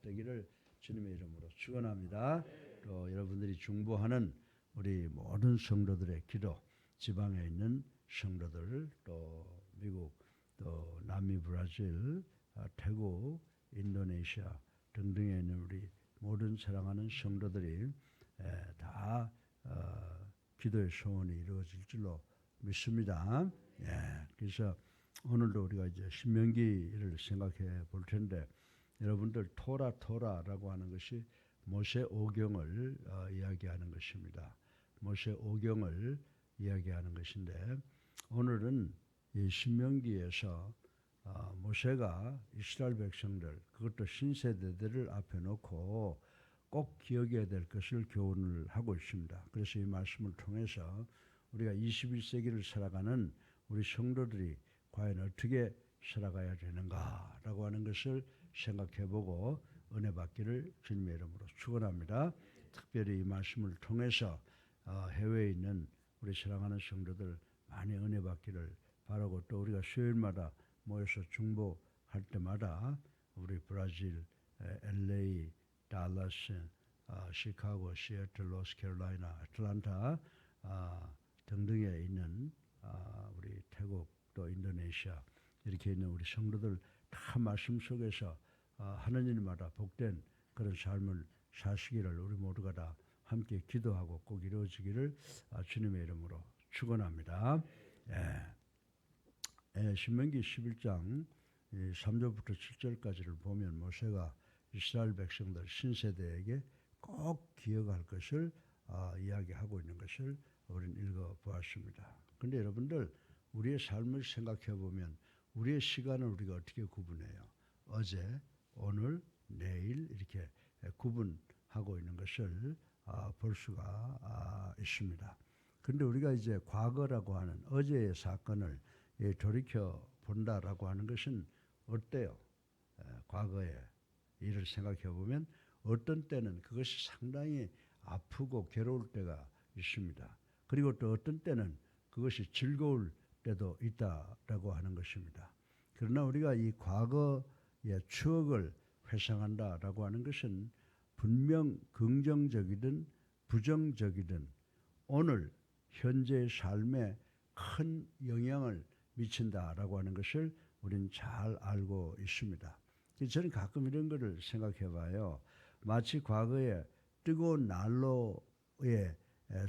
되기를 주님의 이름으로 축원합니다. 또 여러분들이 중보하는 우리 모든 성도들의 기도, 지방에 있는 성도들, 또 미국, 또 남미 브라질, 태국, 인도네시아 등등에 있는 우리 모든 사랑하는 성도들이 다 기도의 소원이 이루어질 줄로 믿습니다. 그래서 오늘도 우리가 이제 신명기를 생각해 볼 텐데, 여러분들 토라라고 하는 것이 모세 오경을 이야기하는 것입니다. 모세 오경을 이야기하는 것인데, 오늘은 이 신명기에서 모세가 이스라엘 백성들, 그것도 신세대들을 앞에 놓고 꼭 기억해야 될 것을 교훈을 하고 있습니다. 그래서 이 말씀을 통해서 우리가 21세기를 살아가는 우리 성도들이 과연 어떻게 살아가야 되는가라고 하는 것을 생각해보고 은혜 받기를 주님의 이름으로 축원합니다. 특별히 이 말씀을 통해서 해외에 있는 우리 사랑하는 성도들 많이 은혜 받기를 바라고, 또 우리가 수요일마다 모여서 중보할 때마다 우리 브라질, LA, 달라스, 시카고, 시애틀, 노스캐롤라이나, 애틀란타 등등에 있는 우리 태국, 또 인도네시아 이렇게 있는 우리 성도들 다 말씀 속에서 하나님마다 복된 그런 삶을 사시기를 우리 모두가 다 함께 기도하고 꼭 이루어지기를 주님의 이름으로 축원합니다. 신명기 11장 3절부터 7절까지를 보면 모세가 이스라엘 백성들 신세대에게 꼭 기억할 것을 이야기하고 있는 것을 우리는 읽어보았습니다. 그런데 여러분들, 우리의 삶을 생각해 보면 우리의 시간을 우리가 어떻게 구분해요? 어제, 오늘, 내일 이렇게 구분하고 있는 것을 볼 수가 있습니다. 그런데 우리가 이제 과거라고 하는 어제의 사건을 돌이켜 본다라고 하는 것은 어때요? 과거의 일을 생각해 보면 어떤 때는 그것이 상당히 아프고 괴로울 때가 있습니다. 그리고 또 어떤 때는 그것이 즐거울 때도 있다라고 하는 것입니다. 그러나 우리가 이 과거의 추억을 회상한다라고 하는 것은 분명 긍정적이든 부정적이든 오늘 현재의 삶에 큰 영향을 미친다라고 하는 것을 우리는 잘 알고 있습니다. 저는 가끔 이런 것을 생각해 봐요. 마치 과거에 뜨거운 난로에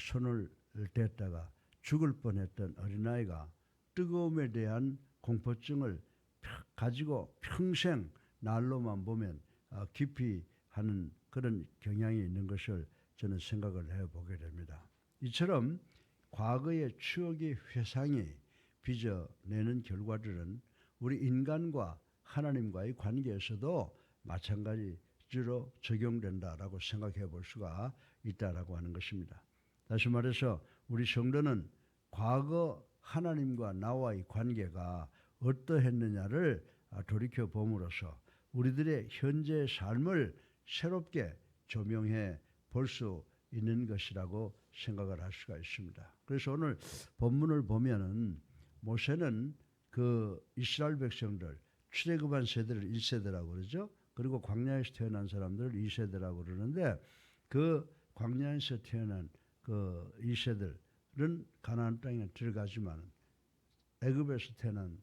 손을 댔다가 죽을 뻔했던 어린아이가 뜨거움에 대한 공포증을 가지고 평생 난로만 보면 깊이 하는 그런 경향이 있는 것을 저는 생각을 해보게 됩니다. 이처럼 과거의 추억의 회상이 빚어내는 결과들은 우리 인간과 하나님과의 관계에서도 마찬가지로 적용된다라고 생각해 볼 수가 있다라고 하는 것입니다. 다시 말해서 우리 성도는 과거 하나님과 나와의 관계가 어떠했느냐를 돌이켜 봄으로써 우리들의 현재 삶을 새롭게 조명해 볼 수 있는 것이라고 생각을 할 수가 있습니다. 그래서 오늘 본문을 보면은 모세는 그 이스라엘 백성들 출애굽한 세대를 1세대라고 그러죠. 그리고 광야에서 태어난 사람들을 2세대라고 그러는데, 그 광야에서 태어난 그 2세들은 가나안 땅에 들어가지만 애굽에서 태어난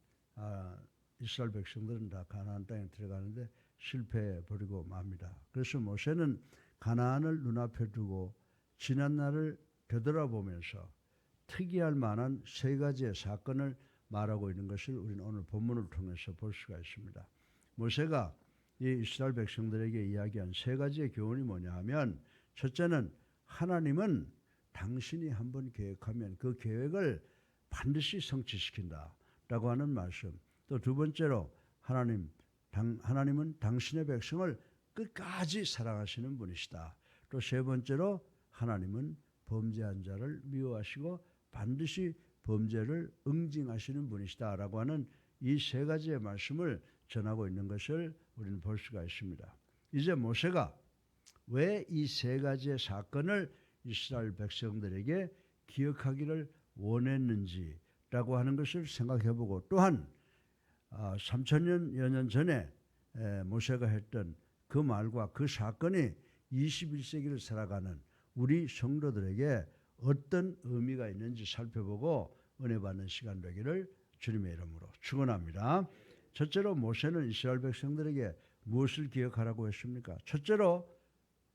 이스라엘 백성들은 다 가나안 땅에 들어가는데 실패해 버리고 맙니다. 그래서 모세는 가나안을 눈앞에 두고 지난 날을 되돌아보면서 특이할 만한 세 가지의 사건을 말하고 있는 것을 우리는 오늘 본문을 통해서 볼 수가 있습니다. 모세가 이 이스라엘 백성들에게 이야기한 세 가지의 교훈이 뭐냐 하면, 첫째는 하나님은 당신이 한번 계획하면 그 계획을 반드시 성취시킨다라고 하는 말씀. 또 두 번째로 하나님은 당신의 백성을 끝까지 사랑하시는 분이시다. 또 세 번째로 하나님은 범죄한 자를 미워하시고 반드시 범죄를 응징하시는 분이시다라고 하는 이 세 가지의 말씀을 전하고 있는 것을 우리는 볼 수가 있습니다. 이제 모세가 왜 이 세 가지의 사건을 이스라엘 백성들에게 기억하기를 원했는지라고 하는 것을 생각해보고, 또한 3,000여년 전에 모세가 했던 그 말과 그 사건이 21세기를 살아가는 우리 성도들에게 어떤 의미가 있는지 살펴보고 은혜 받는 시간 되기를 주님의 이름으로 축원합니다. 첫째로 모세는 이스라엘 백성들에게 무엇을 기억하라고 했습니까? 첫째로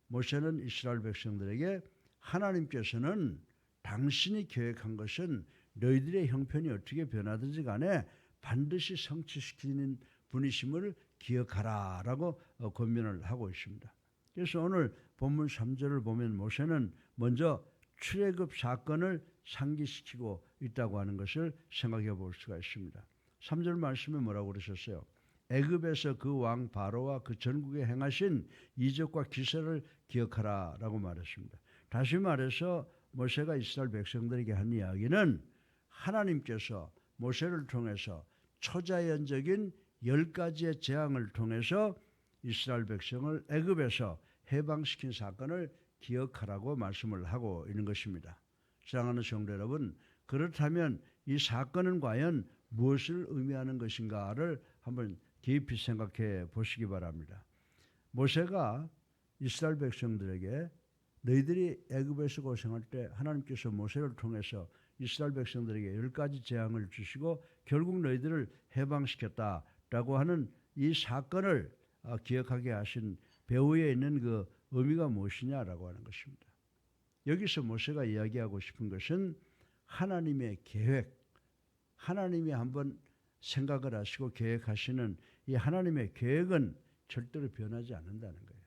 모세는 이스라엘 백성들에게 하나님께서는 당신이 계획한 것은 너희들의 형편이 어떻게 변하든지 간에 반드시 성취시키는 분이심을 기억하라 라고 권면을 하고 있습니다. 그래서 오늘 본문 3절을 보면 모세는 먼저 출애굽 사건을 상기시키고 있다고 하는 것을 생각해 볼 수가 있습니다. 3절 말씀에 뭐라고 그러셨어요? 애굽에서 그 왕 바로와 그 전국에 행하신 이적과 기사를 기억하라 라고 말했습니다. 다시 말해서 모세가 이스라엘 백성들에게 한 이야기는 하나님께서 모세를 통해서 초자연적인 10가지의 재앙을 통해서 이스라엘 백성을 애굽에서 해방시킨 사건을 기억하라고 말씀을 하고 있는 것입니다. 사랑하는 성도 여러분, 그렇다면 이 사건은 과연 무엇을 의미하는 것인가를 한번 깊이 생각해 보시기 바랍니다. 모세가 이스라엘 백성들에게 너희들이 애굽에서 고생할 때 하나님께서 모세를 통해서 이스라엘 백성들에게 10가지 재앙을 주시고 결국 너희들을 해방시켰다라고 하는 이 사건을 기억하게 하신 배후에 있는 그 의미가 무엇이냐라고 하는 것입니다. 여기서 모세가 이야기하고 싶은 것은 하나님의 계획, 하나님이 한번 생각을 하시고 계획하시는 이 하나님의 계획은 절대로 변하지 않는다는 거예요.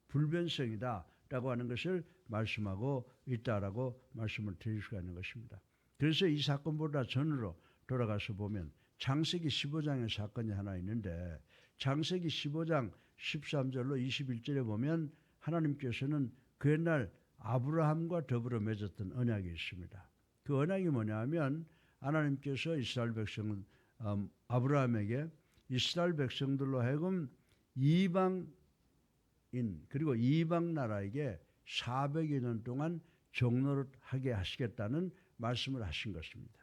불변성이다라고 하는 것을 말씀하고 있다라고 말씀을 드릴 수가 있는 것입니다. 그래서 이 사건보다 전으로 돌아가서 보면 창세기 15장의 사건이 하나 있는데 창세기 15장 13절로 21절에 보면 하나님께서는 그 옛날 아브라함과 더불어 맺었던 언약이 있습니다. 그 언약이 뭐냐면 하나님께서 이스라엘 백성 아브라함에게 이스라엘 백성들로 하여금 이방인 그리고 이방 나라에게 400여 년 동안 종노릇하게 하시겠다는 말씀을 하신 것입니다.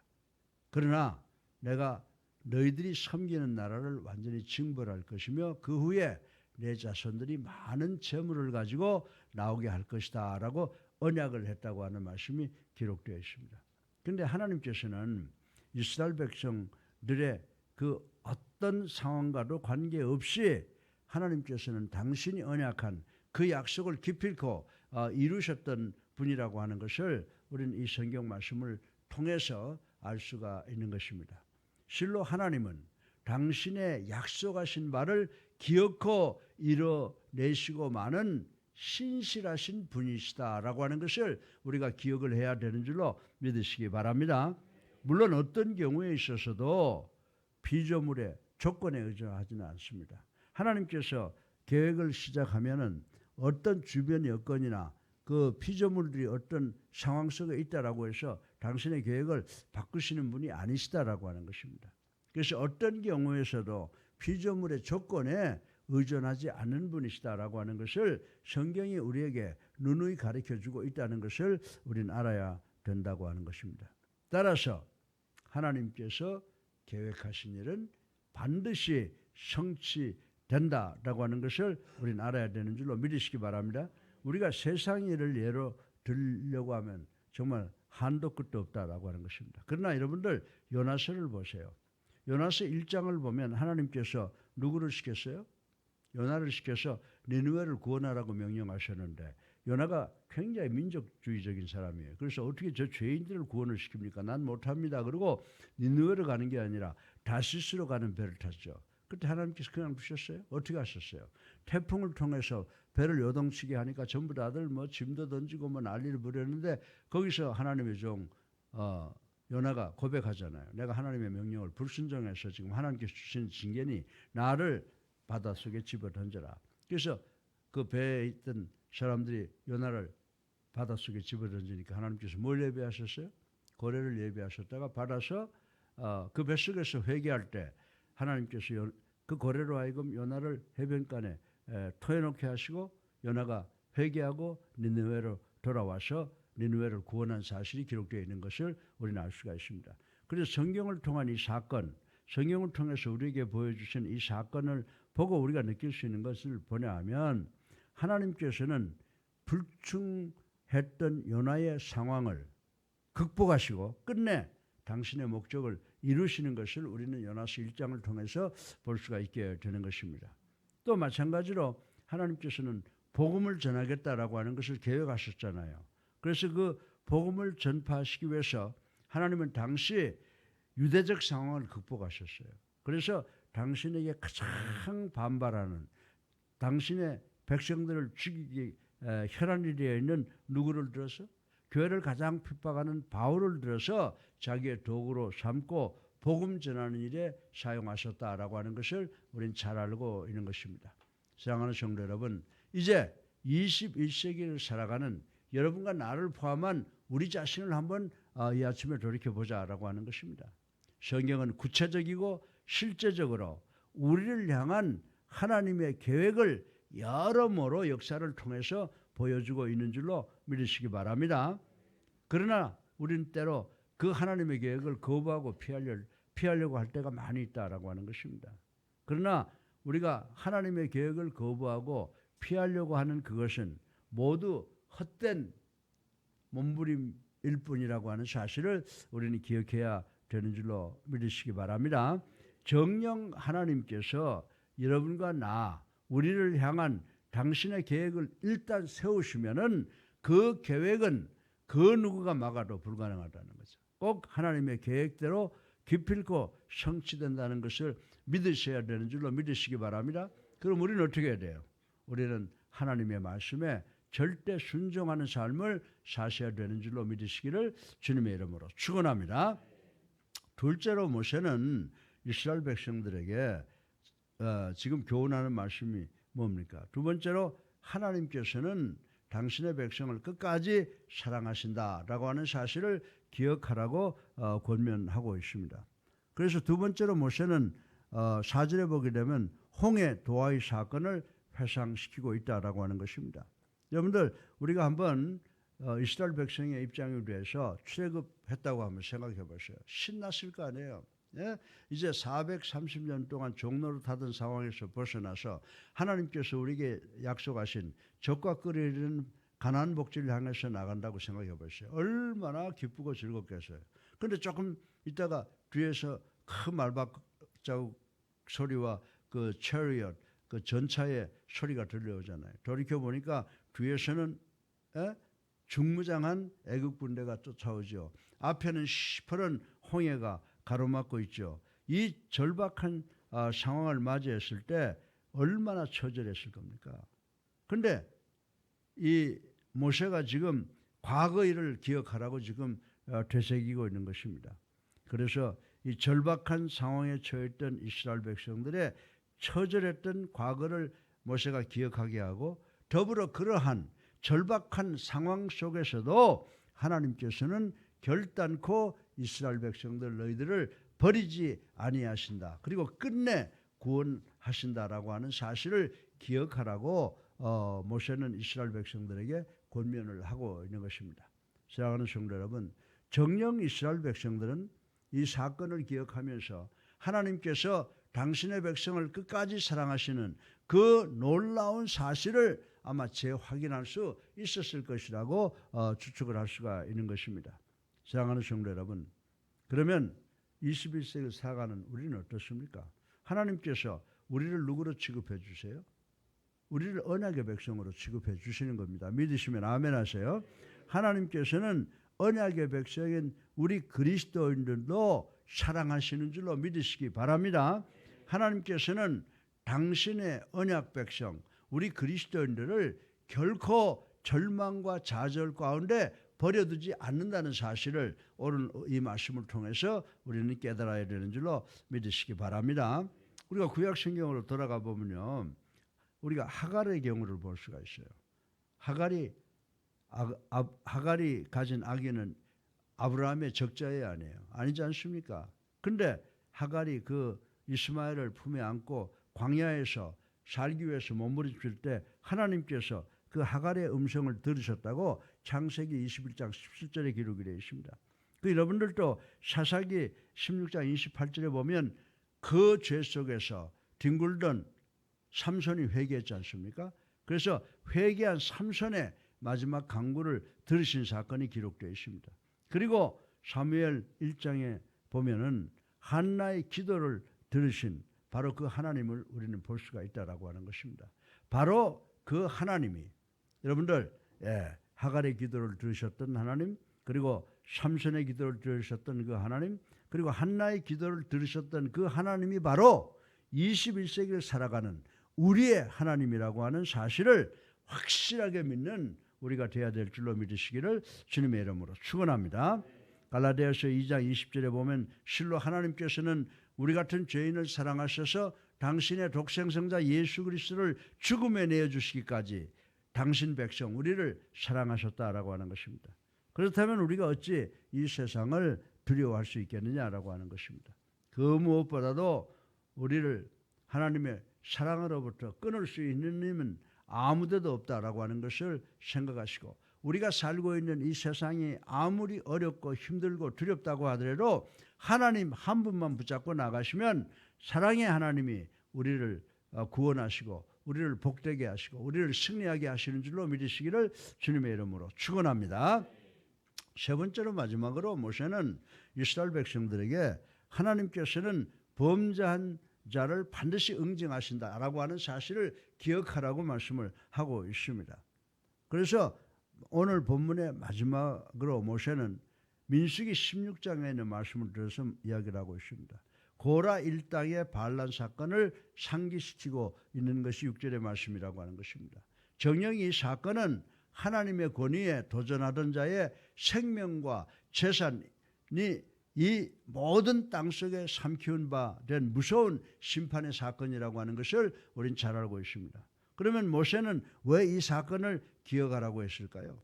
그러나 내가 너희들이 섬기는 나라를 완전히 징벌할 것이며 그 후에 내 자손들이 많은 재물을 가지고 나오게 할 것이다 라고 언약을 했다고 하는 말씀이 기록되어 있습니다. 그런데 하나님께서는 이스라엘 백성들의 그 어떤 상황과도 관계없이 하나님께서는 당신이 언약한 그 약속을 기필코 이루셨던 분이라고 하는 것을 우리는 이 성경 말씀을 통해서 알 수가 있는 것입니다. 실로 하나님은 당신의 약속하신 바를 기어코 이뤄내시고 마는 신실하신 분이시다라고 하는 것을 우리가 기억을 해야 되는 줄로 믿으시기 바랍니다. 물론 어떤 경우에 있어서도 피조물의 조건에 의존하지는 않습니다. 하나님께서 계획을 시작하면은 어떤 주변 여건이나 그 피조물들이 어떤 상황 속에 있다라고 해서 당신의 계획을 바꾸시는 분이 아니시다라고 하는 것입니다. 그래서 어떤 경우에서도 피조물의 조건에 의존하지 않는 분이시다라고 하는 것을 성경이 우리에게 누누이 가르쳐주고 있다는 것을 우리는 알아야 된다고 하는 것입니다. 따라서 하나님께서 계획하신 일은 반드시 성취된다라고 하는 것을 우리는 알아야 되는 줄로 믿으시기 바랍니다. 우리가 세상 일을 예로 들려고 하면 정말 한도 끝도 없다라고 하는 것입니다. 그러나 여러분들 요나서를 보세요. 요나서 1장을 보면 하나님께서 누구를 시켰어요? 요나를 시켜서 니느웨를 구원하라고 명령하셨는데 요나가 굉장히 민족주의적인 사람이에요. 그래서 어떻게 저 죄인들을 구원을 시킵니까? 난 못합니다. 그리고 니느웨로 가는 게 아니라 다시스로 가는 배를 탔죠. 그때 하나님께서 그냥 두셨어요? 어떻게 하셨어요? 태풍을 통해서 배를 요동치게 하니까 전부 다들 뭐 짐도 던지고 뭐 난리를 부렸는데 거기서 하나님의 종 요나가 고백하잖아요. 내가 하나님의 명령을 불순종해서 지금 하나님께서 주신 징계니 나를 바닷속에 집어던져라. 그래서 그 배에 있던 사람들이 요나를 바닷속에 집어던지니까 하나님께서 뭘 예비하셨어요? 고래를 예비하셨다가 받아서 그 뱃속에서 회개할 때 하나님께서 그 고래로 하여금 요나를 해변가에 토해놓게 하시고 요나가 회개하고 니느웨로 돌아와서 니느웨를 구원한 사실이 기록되어 있는 것을 우리는 알 수가 있습니다. 그래서 성경을 통한 이 사건, 성경을 통해서 우리에게 보여주신 이 사건을 보고 우리가 느낄 수 있는 것을 보냐면 하나님께서는 불충했던 요나의 상황을 극복하시고 끝내 당신의 목적을 이루시는 것을 우리는 요나서 1장을 통해서 볼 수가 있게 되는 것입니다. 또 마찬가지로 하나님께서는 복음을 전하겠다라고 하는 것을 계획하셨잖아요. 그래서 그 복음을 전파하시기 위해서 하나님은 당시 유대적 상황을 극복하셨어요. 그래서 당신에게 가장 반발하는 당신의 백성들을 죽이기 혈한 일에 있는 누구를 들어서 교회를 가장 핍박하는 바울을 들어서 자기의 도구로 삼고 복음 전하는 일에 사용하셨다라고 하는 것을 우리는 잘 알고 있는 것입니다. 사랑하는 성도 여러분, 이제 21세기를 살아가는 여러분과 나를 포함한 우리 자신을 한번 이 아침에 돌이켜보자라고 하는 것입니다. 성경은 구체적이고 실제적으로 우리를 향한 하나님의 계획을 여러모로 역사를 통해서 보여주고 있는 줄로 믿으시기 바랍니다. 그러나 우리는 때로 그 하나님의 계획을 거부하고 피하려고 할 때가 많이 있다라고 하는 것입니다. 그러나 우리가 하나님의 계획을 거부하고 피하려고 하는 그것은 모두 헛된 몸부림일 뿐이라고 하는 사실을 우리는 기억해야 되는 줄로 믿으시기 바랍니다. 정녕 하나님께서 여러분과 나, 우리를 향한 당신의 계획을 일단 세우시면은 그 계획은 그 누구가 막아도 불가능하다는 거죠. 꼭 하나님의 계획대로 기필코 성취된다는 것을 믿으셔야 되는 줄로 믿으시기 바랍니다. 그럼 우리는 어떻게 해야 돼요? 우리는 하나님의 말씀에 절대 순종하는 삶을 사셔야 되는 줄로 믿으시기를 주님의 이름으로 축원합니다. 둘째로 모세는 이스라엘 백성들에게 지금 교훈하는 말씀이 뭡니까? 두 번째로 하나님께서는 당신의 백성을 끝까지 사랑하신다라고 하는 사실을 기억하라고 권면하고 있습니다. 그래서 두 번째로 모세는 4절에 보게 되면 홍해 도하의 사건을 회상시키고 있다라고 하는 것입니다. 여러분들 우리가 한번 이스라엘 백성의 입장에 대해서 출애굽했다고 한번 생각해 보세요. 신났을 거 아니에요. 예? 이제 430년 동안 종로를 타던 상황에서 벗어나서 하나님께서 우리에게 약속하신 적과 꿀이 흐르는 가나안 복지를 향해서 나간다고 생각해 보세요. 얼마나 기쁘고 즐겁겠어요. 그런데 조금 있다가 뒤에서 큰 말박자국 소리와 그 체리엇, 그 전차의 소리가 들려오잖아요. 돌이켜 보니까 뒤에서는 중무장한 애국 군대가 쫓아오죠. 앞에는 시퍼런 홍해가 가로막고 있죠. 이 절박한 상황을 맞이했을 때 얼마나 처절했을 겁니까? 그런데 이 모세가 지금 과거 일을 기억하라고 지금 되새기고 있는 것입니다. 그래서 이 절박한 상황에 처했던 이스라엘 백성들의 처절했던 과거를 모세가 기억하게 하고 더불어 그러한 절박한 상황 속에서도 하나님께서는 결단코 이스라엘 백성들 너희들을 버리지 아니하신다. 그리고 끝내 구원하신다라고 하는 사실을 기억하라고 모세는 이스라엘 백성들에게 권면을 하고 있는 것입니다. 사랑하는 성도 여러분, 정녕 이스라엘 백성들은 이 사건을 기억하면서 하나님께서 당신의 백성을 끝까지 사랑하시는 그 놀라운 사실을 아마 재확인할 수 있었을 것이라고 추측을 할 수가 있는 것입니다. 사랑하는 성도 여러분, 그러면 21세기를 살아가는 우리는 어떻습니까? 하나님께서 우리를 누구로 취급해 주세요? 우리를 언약의 백성으로 취급해 주시는 겁니다. 믿으시면 아멘 하세요. 하나님께서는 언약의 백성인 우리 그리스도인들도 사랑하시는 줄로 믿으시기 바랍니다. 하나님께서는 당신의 언약 백성, 우리 그리스도인들을 결코 절망과 좌절 가운데 버려두지 않는다는 사실을 오늘 이 말씀을 통해서 우리는 깨달아야 되는 줄로 믿으시기 바랍니다. 우리가 구약 성경으로 돌아가 보면요, 우리가 하갈의 경우를 볼 수가 있어요. 하갈이 가진 아기는 아브라함의 적자애 아니에요. 아니지 않습니까? 근데 하갈이 그 이스마엘을 품에 안고 광야에서 살기 위해서 몸부림칠 때 하나님께서 그 하갈의 음성을 들으셨다고 창세기 21장 17절에 기록이 되어 있습니다. 그 여러분들도 사사기 16장 28절에 보면 그 죄 속에서 뒹굴던 삼손이 회개했지 않습니까? 그래서 회개한 삼손의 마지막 강구를 들으신 사건이 기록되어 있습니다. 그리고 사무엘 1장에 보면은 한나의 기도를 들으신 바로 그 하나님을 우리는 볼 수가 있다라고 하는 것입니다. 바로 그 하나님이 여러분들 하갈의 기도를 들으셨던 하나님, 그리고 삼손의 기도를 들으셨던 그 하나님, 그리고 한나의 기도를 들으셨던 그 하나님이 바로 21세기를 살아가는 우리의 하나님이라고 하는 사실을 확실하게 믿는 우리가 되어야 될 줄로 믿으시기를 주님의 이름으로 축원합니다. 갈라디아서 2장 20절에 보면 실로 하나님께서는 우리 같은 죄인을 사랑하셔서 당신의 독생성자 예수 그리스도를 죽음에 내어주시기까지 당신 백성 우리를 사랑하셨다라고 하는 것입니다. 그렇다면 우리가 어찌 이 세상을 두려워할 수 있겠느냐라고 하는 것입니다. 그 무엇보다도 우리를 하나님의 사랑으로부터 끊을 수 있는 힘은 아무데도 없다라고 하는 것을 생각하시고, 우리가 살고 있는 이 세상이 아무리 어렵고 힘들고 두렵다고 하더라도 하나님 한 분만 붙잡고 나가시면 사랑의 하나님이 우리를 구원하시고 우리를 복되게 하시고 우리를 승리하게 하시는 줄로 믿으시기를 주님의 이름으로 축원합니다. 세 번째로 마지막으로 모세는 이스라엘 백성들에게 하나님께서는 범죄한 자를 반드시 응징하신다라고 하는 사실을 기억하라고 말씀을 하고 있습니다. 그래서 오늘 본문의 마지막으로 모세는 민수기 16장에 있는 말씀을 들어서 이야기를 하고 있습니다. 고라 일당의 반란 사건을 상기시키고 있는 것이 6절의 말씀이라고 하는 것입니다. 정녕 이 사건은 하나님의 권위에 도전하던 자의 생명과 재산이 이 모든 땅속에 삼키운 바 된 무서운 심판의 사건이라고 하는 것을 우리는 잘 알고 있습니다. 그러면 모세는 왜 이 사건을 기억하라고 했을까요?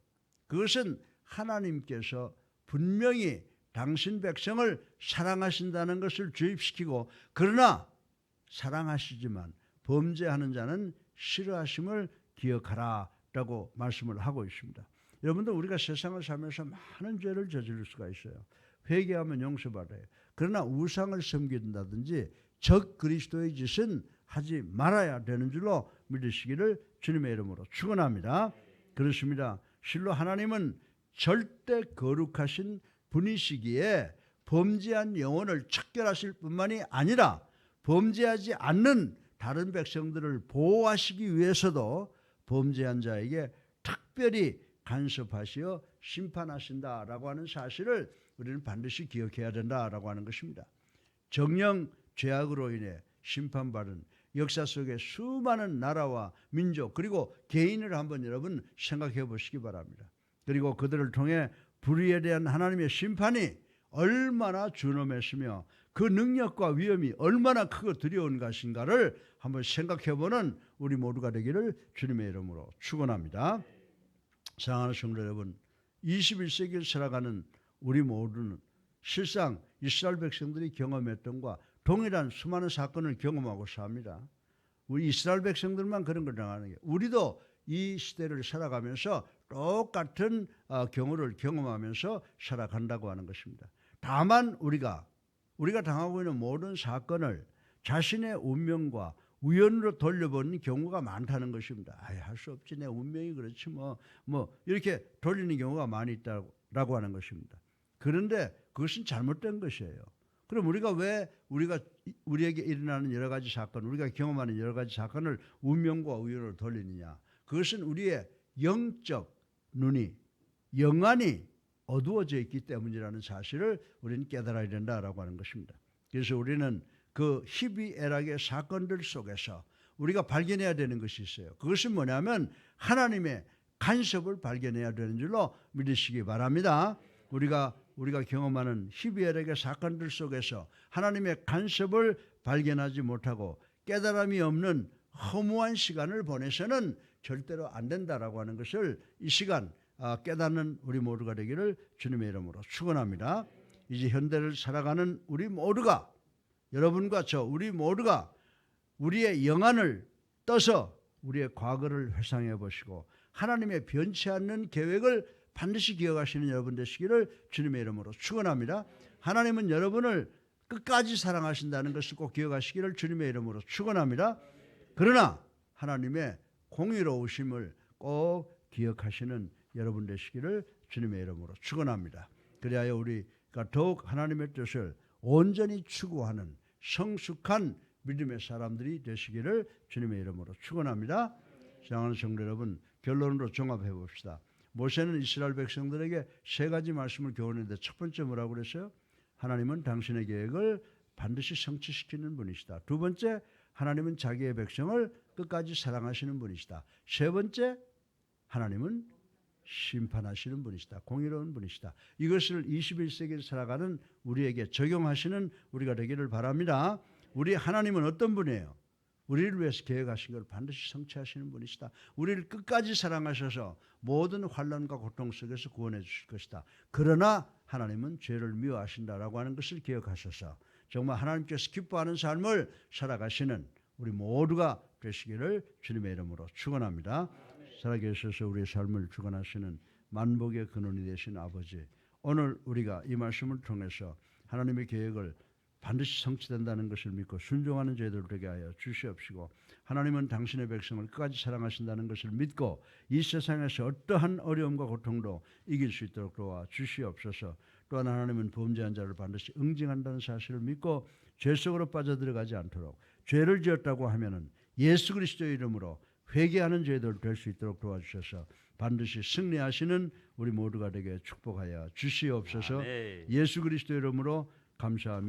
그것은 하나님께서 분명히 당신 백성을 사랑하신다는 것을 주입시키고, 그러나 사랑하시지만 범죄하는 자는 싫어하심을 기억하라 라고 말씀을 하고 있습니다. 여러분들, 우리가 세상을 살면서 많은 죄를 저지를 수가 있어요. 회개하면 용서받아요. 그러나 우상을 섬긴다든지 적 그리스도의 짓은 하지 말아야 되는 줄로 믿으시기를 주님의 이름으로 축원합니다. 그렇습니다. 실로 하나님은 절대 거룩하신 분이시기에 범죄한 영혼을 척결하실 뿐만이 아니라 범죄하지 않는 다른 백성들을 보호하시기 위해서도 범죄한 자에게 특별히 간섭하시어 심판하신다라고 하는 사실을 우리는 반드시 기억해야 된다라고 하는 것입니다. 정령 죄악으로 인해 심판받은 역사 속에 수많은 나라와 민족 그리고 개인을 한번 여러분 생각해 보시기 바랍니다. 그리고 그들을 통해 불의에 대한 하나님의 심판이 얼마나 준엄했으며 그 능력과 위험이 얼마나 크고 두려운 것인가를 한번 생각해 보는 우리 모두가 되기를 주님의 이름으로 축원합니다. 사랑하는 성도 여러분, 21세기를 살아가는 우리 모두는 실상 이스라엘 백성들이 경험했던 것과 동일한 수많은 사건을 경험하고 삽니다. 우리 이스라엘 백성들만 그런 걸 당하는 게, 우리도 이 시대를 살아가면서 똑같은 경우를 경험하면서 살아간다고 하는 것입니다. 다만 우리가 당하고 있는 모든 사건을 자신의 운명과 우연으로 돌려보는 경우가 많다는 것입니다. 할 수 없지, 내 운명이 그렇지 뭐 이렇게 돌리는 경우가 많이 있다고 하는 것입니다. 그런데 그것은 잘못된 것이에요. 그럼 우리가 왜 우리에게 일어나는 여러 가지 사건, 우리가 경험하는 여러 가지 사건을 운명과 우연으로 돌리느냐? 그것은 우리의 영적 눈이, 영안이 어두워져 있기 때문이라는 사실을 우리는 깨달아야 된다라고 하는 것입니다. 그래서 우리는 그 히비에락의 사건들 속에서 우리가 발견해야 되는 것이 있어요. 그것은 뭐냐면 하나님의 간섭을 발견해야 되는 줄로 믿으시기 바랍니다. 우리가 경험하는 히비에락의 사건들 속에서 하나님의 간섭을 발견하지 못하고 깨달음이 없는 허무한 시간을 보내서는 절대로 안 된다라고 하는 것을 이 시간 깨닫는 우리 모두가 되기를 주님의 이름으로 축원합니다. 이제 현대를 살아가는 우리 모두가, 여러분과 저 우리 모두가 우리의 영안을 떠서 우리의 과거를 회상해 보시고 하나님의 변치 않는 계획을 반드시 기억하시는 여러분 되시기를 주님의 이름으로 축원합니다. 하나님은 여러분을 끝까지 사랑하신다는 것을 꼭 기억하시기를 주님의 이름으로 축원합니다. 그러나 하나님의 공의로우심을 꼭 기억하시는 여러분 되시기를 주님의 이름으로 축원합니다. 그리하여 우리가 더욱 하나님의 뜻을 온전히 추구하는 성숙한 믿음의 사람들이 되시기를 주님의 이름으로 축원합니다. 사랑하는 성도 여러분, 결론으로 종합해 봅시다. 모세는 이스라엘 백성들에게 세 가지 말씀을 교훈했는데 첫 번째 뭐라고 그랬어요? 하나님은 당신의 계획을 반드시 성취시키는 분이시다. 두 번째, 하나님은 자기의 백성을 끝까지 사랑하시는 분이시다. 세 번째, 하나님은 심판하시는 분이시다. 공의로운 분이시다. 이것을 21세기를 살아가는 우리에게 적용하시는 우리가 되기를 바랍니다. 우리 하나님은 어떤 분이에요? 우리를 위해서 계획하신 걸 반드시 성취하시는 분이시다. 우리를 끝까지 사랑하셔서 모든 환난과 고통 속에서 구원해 주실 것이다. 그러나 하나님은 죄를 미워하신다라고 하는 것을 기억하셔서 정말 하나님께서 기뻐하는 삶을 살아가시는 우리 모두가 되시기를 주님의 이름으로 축원합니다. 살아계셔서 우리의 삶을 주관하시는 만복의 근원이 되신 아버지, 오늘 우리가 이 말씀을 통해서 하나님의 계획을 반드시 성취된다는 것을 믿고 순종하는 저희들 되게 하여 주시옵시고, 하나님은 당신의 백성을 끝까지 사랑하신다는 것을 믿고 이 세상에서 어떠한 어려움과 고통도 이길 수 있도록 도와 주시옵소서. 또한 하나님은 범죄한 자를 반드시 응징한다는 사실을 믿고 죄 속으로 빠져들어가지 않도록, 죄를 지었다고 하면은 예수 그리스도의 이름으로 회개하는 저희들 될 수 있도록 도와주셔서 반드시 승리하시는 우리 모두가 되게 축복하여 주시옵소서. 아멘. 예수 그리스도의 이름으로 감사하며